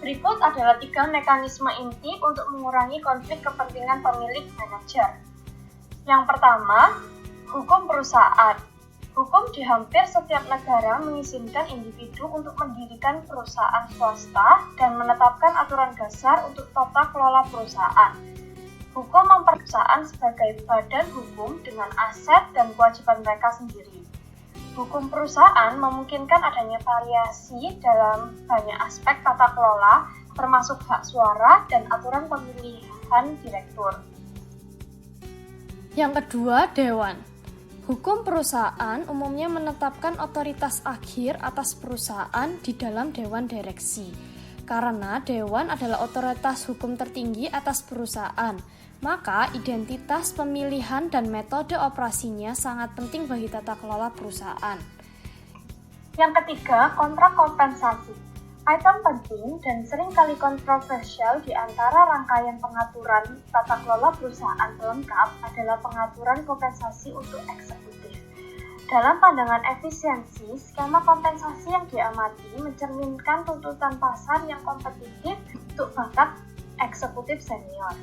Berikut adalah 3 mekanisme inti untuk mengurangi konflik kepentingan pemilik manajer. Yang pertama, hukum perusahaan. Hukum di hampir setiap negara mengizinkan individu untuk mendirikan perusahaan swasta dan menetapkan aturan dasar untuk tata kelola perusahaan. Hukum mempersatukan sebagai badan hukum dengan aset dan kewajiban mereka sendiri. Hukum perusahaan memungkinkan adanya variasi dalam banyak aspek tata kelola, termasuk hak suara dan aturan pemilihan direktur. Yang kedua, dewan. Hukum perusahaan umumnya menetapkan otoritas akhir atas perusahaan di dalam dewan direksi. Karena dewan adalah otoritas hukum tertinggi atas perusahaan, maka identitas pemilihan dan metode operasinya sangat penting bagi tata kelola perusahaan. Yang ketiga, kontrak kompensasi. Item penting dan seringkali kontroversial di antara rangkaian pengaturan tata kelola perusahaan pelengkap adalah pengaturan kompensasi untuk eksekutif. Dalam pandangan efisiensi, skema kompensasi yang diamati mencerminkan tuntutan pasar yang kompetitif untuk bakat eksekutif senior.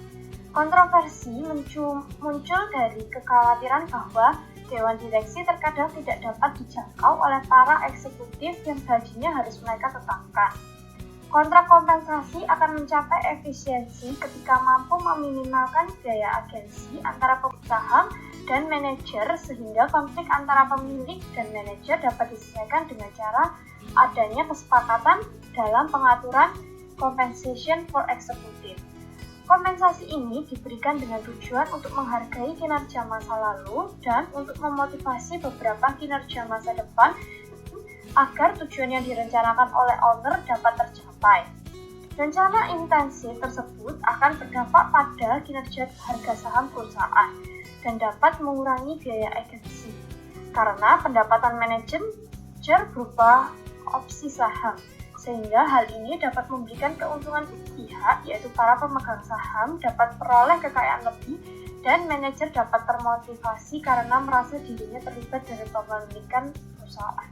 Kontroversi muncul dari kekhawatiran bahwa dewan direksi terkadang tidak dapat dijangkau oleh para eksekutif yang gajinya harus mereka tetapkan. Kontrak kompensasi akan mencapai efisiensi ketika mampu meminimalkan biaya agensi antara pengusaha dan manajer sehingga konflik antara pemilik dan manajer dapat diselesaikan dengan cara adanya kesepakatan dalam pengaturan compensation for executive. Kompensasi ini diberikan dengan tujuan untuk menghargai kinerja masa lalu dan untuk memotivasi beberapa kinerja masa depan agar tujuan yang direncanakan oleh owner dapat tercapai. Rencana intensif tersebut akan berdampak pada kinerja harga saham perusahaan dan dapat mengurangi biaya agensi karena pendapatan manajer berupa opsi saham. Sehingga hal ini dapat memberikan keuntungan pihak, yaitu para pemegang saham dapat peroleh kekayaan lebih dan manajer dapat termotivasi karena merasa dirinya terlibat dalam kepemilikan perusahaan.